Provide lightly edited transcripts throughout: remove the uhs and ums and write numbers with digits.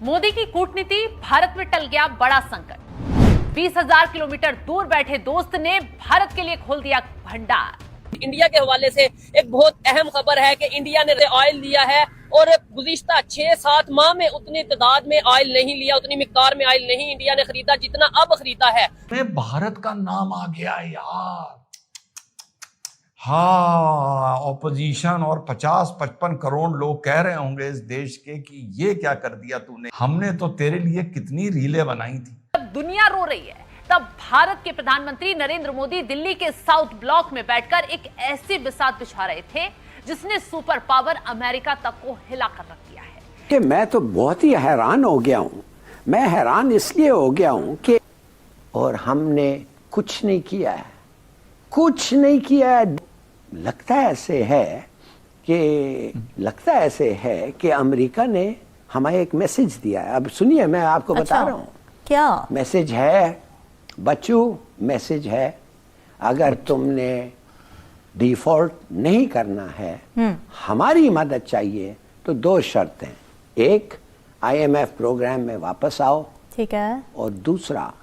मोदी की कूटनीति, भारत में टल गया बड़ा संकट। 20,000 किलोमीटर दूर बैठे दोस्त ने भारत के लिए खोल दिया भंडार। इंडिया के हवाले से एक बहुत अहम खबर है कि इंडिया ने ऑयल लिया है और गुज़िश्ता 6-7 माह में उतनी तादाद में ऑयल नहीं लिया, उतनी मिकदार में ऑयल नहीं इंडिया ने खरीदा जितना अब खरीदा है। भारत का नाम आ गया यार। हाँ, ऑपोजिशन और 50-55 करोड़ लोग कह रहे होंगे इस देश के कि ये क्या कर दिया तूने, हमने तो तेरे लिए कितनी रीलें बनाई थी। जब दुनिया रो रही है तब भारत के प्रधानमंत्री नरेंद्र मोदी दिल्ली के साउथ ब्लॉक में बैठकर एक ऐसी बिसात बिछा रहे थे जिसने सुपर पावर अमेरिका तक को हिला कर रख दिया है कि मैं तो बहुत ही हैरान हो गया हूं। मैं हैरान इसलिए हो गया हूं कि और हमने कुछ नहीं किया है, कुछ नहीं किया है। लगता ऐसे है कि अमेरिका ने हमें एक मैसेज दिया है। अब सुनिए, मैं आपको बता रहा हूं क्या मैसेज है। बच्चों, मैसेज है, अगर तुमने डिफॉल्ट नहीं करना है, हमारी मदद चाहिए तो 2 शर्तें। एक, IMF प्रोग्राम में वापस आओ, ठीक है, और दूसरा,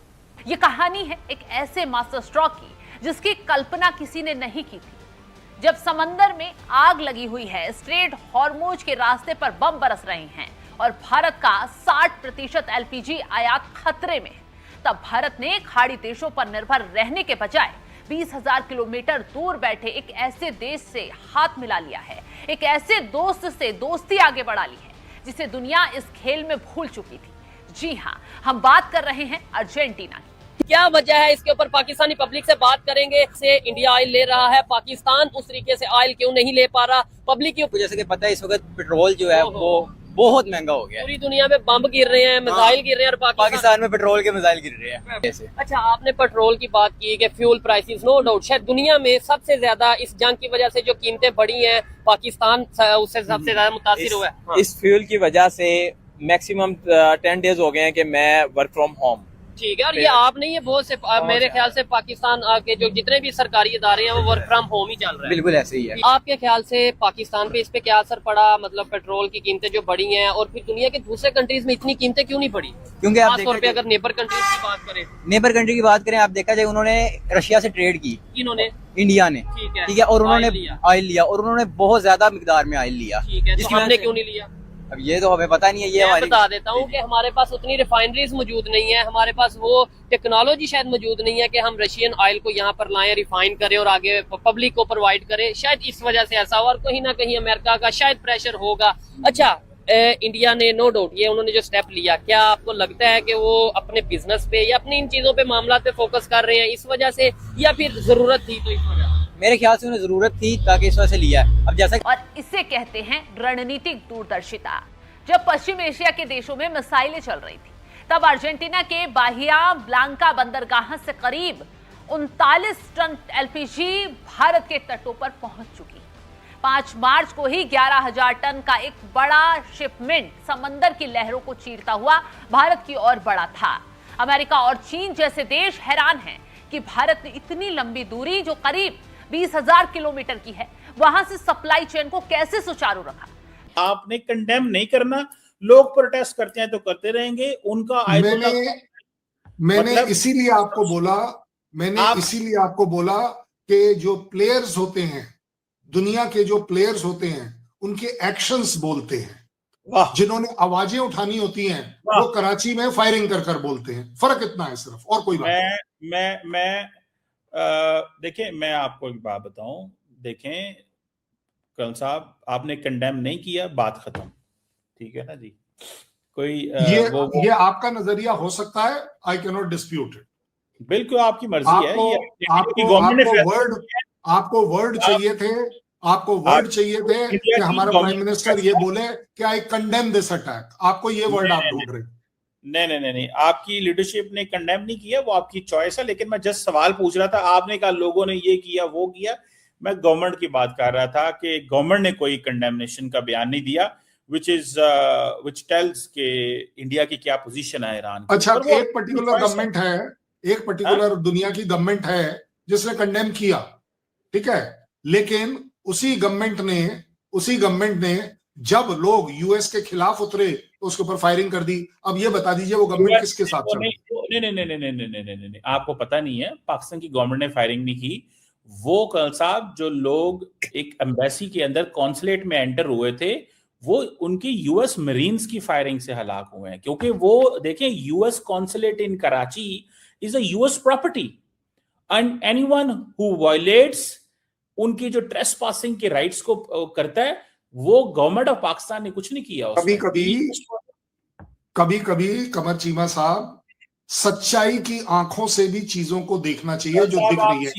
ये कहानी है एक ऐसे मास्टर स्ट्रोक की जिसकी कल्पना किसी ने नहीं की थी। जब समंदर में आग लगी हुई है, स्ट्रेट हॉर्मुज के रास्ते पर बम बरस रहे हैं और भारत का 60% LPG आयात खतरे में है, तब भारत ने खाड़ी देशों पर निर्भर रहने के बजाय 20,000 किलोमीटर दूर बैठे एक ऐसे देश से हाथ मिला लिया है, एक ऐसे दोस्त से दोस्ती आगे बढ़ा ली है जिसे दुनिया इस खेल में भूल चुकी थी। जी हाँ, हम बात कर रहे हैं अर्जेंटीना की। क्या वजह है इसके ऊपर पाकिस्तानी पब्लिक से बात करेंगे। से इंडिया ऑयल ले रहा है, पाकिस्तान उस तरीके से ऑयल क्यों नहीं ले पा रहा पब्लिक के ऊपर। जैसे कि पता है इस वक्त पेट्रोल जो है वो बहुत महंगा हो गया है। पूरी दुनिया में बम गिर रहे हैं, मिसाइल गिर रहे हैं और पाकिस्तान में पेट्रोल के मिसाइल गिर रहे हैं कैसे। अच्छा, आपने पेट्रोल की बात की कि फ्यूल प्राइसेस, नो डाउट शायद दुनिया में सबसे ज्यादा इस जंग की वजह से जो कीमतें बढ़ी हैं, पाकिस्तान उससे सबसे ज्यादा मुतासिर हुआ है। इस फ्यूल की वजह से मैक्सिमम 10 डेज हो गए हैं कि मैं वर्क फ्रॉम होम। ठीक है, और ये आप नहीं है, बहुत से मेरे ख्याल से पाकिस्तान के जो जितने भी सरकारी इदारे हैं वो वर्क फ्रॉम होम ही चल रहे हैं। बिल्कुल ऐसे ही है। आपके ख्याल से पाकिस्तान पे इस पे क्या असर पड़ा, मतलब पेट्रोल की कीमतें जो बढ़ी हैं, और फिर दुनिया के दूसरे कंट्रीज में इतनी कीमतें क्यों नहीं बढ़ी? क्योंकि आप खासतौर पे अगर नेबर कंट्रीज की बात करें, नेबर कंट्री की बात करें, आप देखा जाए उन्होंने रशिया से ट्रेड की, इन्होंने इंडिया ने, ठीक है, और उन्होंने ऑयल लिया और उन्होंने बहुत ज्यादा मिकदार में ऑयल लिया। ठीक है, तो हमने क्यों नहीं लिया? अब ये तो हमें पता नहीं है। ये मैं बता देता हूँ कि हमारे पास उतनी रिफाइनरीज मौजूद नहीं है, हमारे पास वो टेक्नोलॉजी शायद मौजूद नहीं है कि हम रशियन ऑयल को यहाँ पर लाएं, रिफाइन करें और आगे पब्लिक को प्रोवाइड करें। शायद इस वजह से ऐसा हुआ और कहीं ना कहीं अमेरिका का शायद प्रेशर होगा। अच्छा, इंडिया ने नो डाउट ये उन्होंने जो स्टेप लिया, क्या आपको लगता है कि वो अपने बिजनेस पे या अपनी इन चीजों पे, मामला पे फोकस कर रहे हैं इस वजह से, या फिर जरूरत थी? तो इस वजह मेरे ख्याल से उन्हें जरूरत थी ताकि इस वजह से लिया है। अब जैसा, और इसे कहते हैं रणनीतिक दूरदर्शिता। जब पश्चिम एशिया के देशों में मिसाइलें चल रही थी, तब अर्जेंटीना के बाहिया ब्लांका बंदरगाह से करीब 39 टन LPG भारत के तटों पर पहुंच चुकी। 5 मार्च को ही 11,000 टन का एक बड़ा शिपमेंट समंदर की लहरों को चीरता हुआ भारत की ओर बढ़ा था। अमेरिका और चीन जैसे देश हैरान हैं कि भारत ने इतनी लंबी दूरी, जो करीब 20,000 किलोमीटर की है, वहां से सप्लाई चेन को कैसे सुचारू रखा। आपने कंडेम नहीं करना, लोग प्रोटेस्ट करते हैं तो करते रहेंगे, उनका मैंने इसीलिए आपको बोला कि जो प्लेयर्स होते हैं, दुनिया के जो प्लेयर्स होते हैं, उनके एक्शंस बोलते हैं। जिन्होंने आवाजें उठानी होती हैं वो कराची में फायरिंग कर बोलते हैं। फर्क इतना है सिर्फ, और कोई बात मैं देखें, मैं आपको एक बात बताऊं। देखें कर्नल साहब, आपने कंडेम नहीं किया, बात खत्म, ठीक है ना जी। कोई ये आपका नजरिया हो सकता है, I can not dispute it. बिल्कुल आपकी मर्जी है। आपको वर्ड चाहिए थे, कि हमारा प्राइम मिनिस्टर ये बोले कि आई कंडेम दिस अटैक। आपको ये वर्ड आप ढूंढ रहे? नहीं, आपकी लीडरशिप ने कंडेम नहीं किया, वो आपकी चॉइस है। लेकिन मैं जस्ट सवाल पूछ रहा था, आपने कहा लोगों ने ये किया वो किया, मैं गवर्नमेंट की बात कर रहा था कि गवर्नमेंट ने कोई कंडेमनेशन का बयान नहीं दिया, which tells के इंडिया की क्या पोजीशन है ईरान। अच्छा, एक पर्टिकुलर गवर्नमेंट है, एक पर्टिकुलर दुनिया की गवर्नमेंट है जिसने कंडेम किया, ठीक है, लेकिन उसी गवर्नमेंट ने जब लोग यूएस के खिलाफ उतरे तो उसके ऊपर फायरिंग कर दी। अब ये बता दीजिए वो गवर्नमेंट किसके साथ चल रही है? नहीं, आपको पता नहीं है, पाकिस्तान की गवर्नमेंट ने फायरिंग नहीं की। वो कल साहब जो लोग एक एम्बेसी के अंदर कॉन्सुलेट में एंटर हुए थे, वो उनके यूएस मरीन्स की फायरिंग से हलाक हुए हैं, क्योंकि वो देखें US consulate in Karachi is a US property and anyone who violets उनकी जो ट्रेसपासिंग के राइट्स को करता है, वो गवर्नमेंट ऑफ पाकिस्तान ने कुछ नहीं किया। कभी कभी कमर चीमा साहब, सच्चाई की आंखों से भी चीजों को देखना चाहिए जो दिख रही है।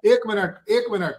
एक मिनट,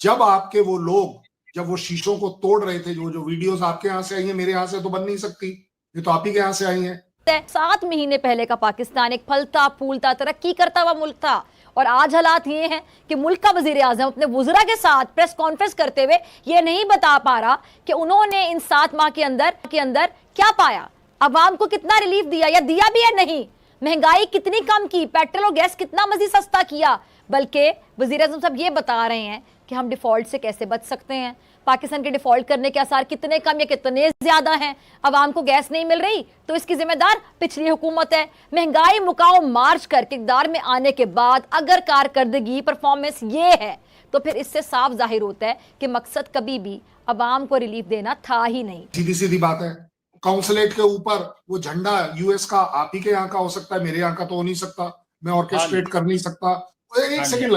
जब आपके वो लोग जब वो शीशों को तोड़ रहे थे, जो वीडियोस आपके यहाँ से आई है, मेरे यहाँ से तो बन नहीं सकती, ये तो आप ही के यहाँ से आई है। 7 महीने पहले का पाकिस्तान एक फलता फूलता तरक्की करता हुआ मुल्क था, और आज हालात ये हैं कि मुल्क का वजीर आजम अपने वुज़रा के साथ प्रेस कॉन्फ्रेंस करते हुए ये नहीं बता पा रहा कि उन्होंने इन 7 माह के अंदर क्या पाया, अवाम को कितना रिलीफ दिया या दिया भी है नहीं, महंगाई कितनी कम की, पेट्रोल और गैस कितना मजीद सस्ता किया। बल्कि वजीर आजम साहब ये बता रहे हैं कि हम डिफॉल्ट से कैसे बच सकते हैं, पाकिस्तान के डिफॉल्ट करने के आसार कितने कम या कितने ज्यादा हैं, अवाम को गैस नहीं मिल रही तो इसकी जिम्मेदार पिछली हुकूमत है। महंगाई मुकाओ मार्च करके इक़्तिदार में आने के बाद अगर कारकर्दगी परफॉर्मेंस ये है, तो फिर इससे साफ जाहिर होता है कि मकसद कभी भी अवाम को रिलीफ देना था ही नहीं। सीधी सीधी बात है, काउंसलेट के ऊपर वो झंडा यूएस का आप ही के यहाँ का हो सकता है, मेरे यहाँ का तो हो नहीं सकता, मैं ऑर्केस्ट्रेट कर नहीं सकता। एक सेकंड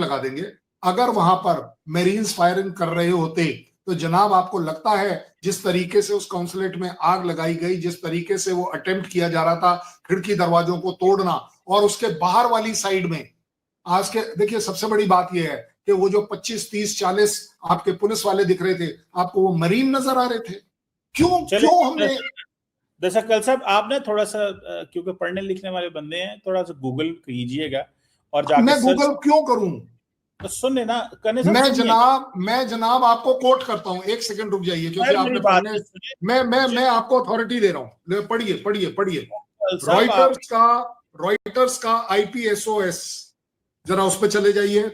लगा देंगे। अगर वहां पर मेरीन्स फायरिंग कर रहे होते तो जनाब आपको लगता है जिस तरीके से उस काउंसलेट में आग लगाई गई, जिस तरीके से वो अटेम्प्ट किया जा रहा था खिड़की दरवाजों को तोड़ना, और उसके बाहर वाली साइड में आज के देखिए सबसे बड़ी बात यह है कि वो जो 25, 30, 40 आपके पुलिस वाले दिख रहे थे, आपको वो मरीन नजर आ रहे थे। क्यों हमने दर्शक कल साहब आपने थोड़ा सा, क्योंकि पढ़ने लिखने वाले बंदे हैं, थोड़ा सा गूगल कीजिएगा और जाके मैं गूगल क्यों करूं? तो सुन ना, मैं जनाब आपको कोट करता हूं, एक सेकंड रुक जाइए, क्योंकि आपने मैं आपको अथॉरिटी दे रहा हूं। पढ़िए रॉयटर्स का IPSOS, जरा उस पर चले जाइए।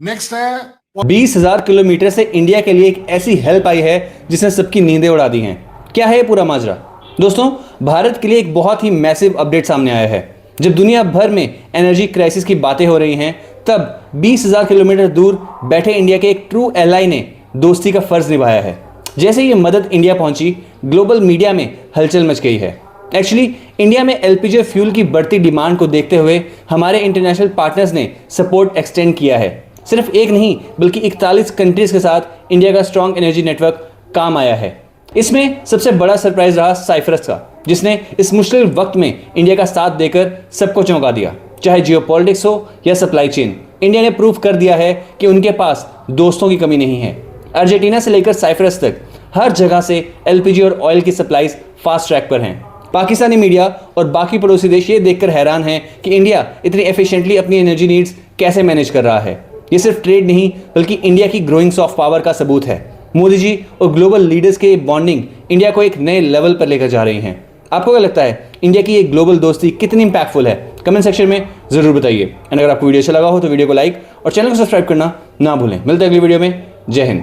नेक्स्ट है 20,000 किलोमीटर से इंडिया के लिए एक ऐसी हेल्प आई है जिसने सबकी नींदें उड़ा दी हैं। क्या है ये पूरा माजरा? दोस्तों, भारत के लिए एक बहुत ही मैसिव अपडेट सामने आया है। जब दुनिया भर में एनर्जी क्राइसिस की बातें हो रही हैं, तब 20,000 किलोमीटर दूर बैठे इंडिया के एक ट्रू एलाई ने दोस्ती का फर्ज निभाया है। जैसे ये मदद इंडिया पहुंची, ग्लोबल मीडिया में हलचल मच गई है। एक्चुअली इंडिया में LPG फ्यूल की बढ़ती डिमांड को देखते हुए हमारे इंटरनेशनल पार्टनर्स ने सपोर्ट एक्सटेंड किया है। सिर्फ एक नहीं बल्कि 41 कंट्रीज के साथ इंडिया का स्ट्रॉन्ग एनर्जी नेटवर्क काम आया है। इसमें सबसे बड़ा सरप्राइज रहा साइप्रस का, जिसने इस मुश्किल वक्त में इंडिया का साथ देकर सबको चौंका दिया। चाहे जियोपॉलिटिक्स हो या सप्लाई चेन, इंडिया ने प्रूव कर दिया है कि उनके पास दोस्तों की कमी नहीं है। अर्जेंटीना से लेकर साइप्रस तक हर जगह से LPG और ऑयल की सप्लाईज फास्ट ट्रैक पर हैं। पाकिस्तानी मीडिया और बाकी पड़ोसी देश ये देखकर हैरान हैं कि इंडिया इतनी एफिशिएंटली अपनी एनर्जी नीड्स कैसे मैनेज कर रहा है। ये सिर्फ ट्रेड नहीं बल्कि इंडिया की ग्रोइंग सॉफ्ट पावर का सबूत है। मोदी जी और ग्लोबल लीडर्स के बॉन्डिंग इंडिया को एक नए लेवल पर लेकर जा रही हैं। आपको क्या लगता है, इंडिया की ये ग्लोबल दोस्ती कितनी इंपैक्टफुल है? कमेंट सेक्शन में जरूर बताइए। एंड अगर आपको वीडियो अच्छा लगा हो तो वीडियो को लाइक और चैनल को सब्सक्राइब करना ना भूलें। मिलते हैं अगली वीडियो में। जय हिंद।